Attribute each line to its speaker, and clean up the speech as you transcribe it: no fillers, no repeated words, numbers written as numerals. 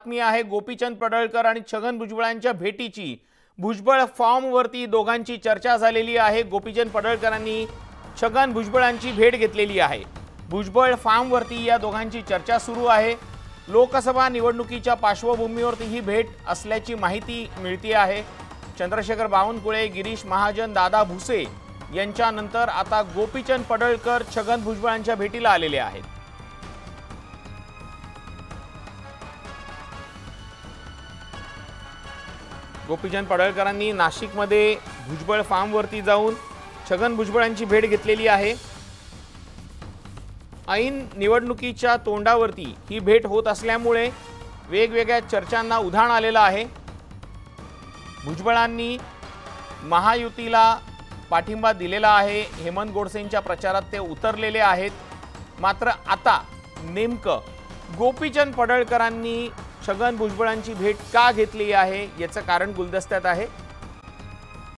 Speaker 1: बातमी आहे गोपीचंद पडळकर आणि छगन भुजबळांच्या भेटीची। भुजबळ फॉर्मवरती दोघांची चर्चा झालेली आहे। गोपीचंद पडळकरांनी छगन भुजबळांची भेट घेतलेली आहे। भुजबळ फॉर्मवरती या दोघांची चर्चा सुरू आहे। लोकसभा निवडणुकीच्या पार्श्वभूमीवरती ही भेट असल्याची माहिती मिळते आहे। चंद्रशेखर बावनकुळे, गिरीश महाजन, दादा भुसे यांच्यानंतर आता गोपीचंद पडळकर छगन भुजबळांच्या भेटीला आलेले आहेत। गोपीचंद पडळकरांनी नाशिकमध्ये भुजबळ फार्मवरती जाऊन छगन भुजबळांची भेट घेतलेली आहे। ऐन निवडणुकीच्या तोंडावरती ही भेट होत असल्यामुळे वेगवेगळ्या चर्चांना उधाण आलेलं आहे। भुजबळांनी महायुतीला पाठिंबा दिलेला आहे। हेमंत गोडसेंच्या प्रचारात ते उतरलेले आहेत। मात्र आता नेमकं गोपीचंद पडळकरांनी छगन भुजबळांची भेट का घेतली आहे याचं कारण गुलदस्त्यात आहे।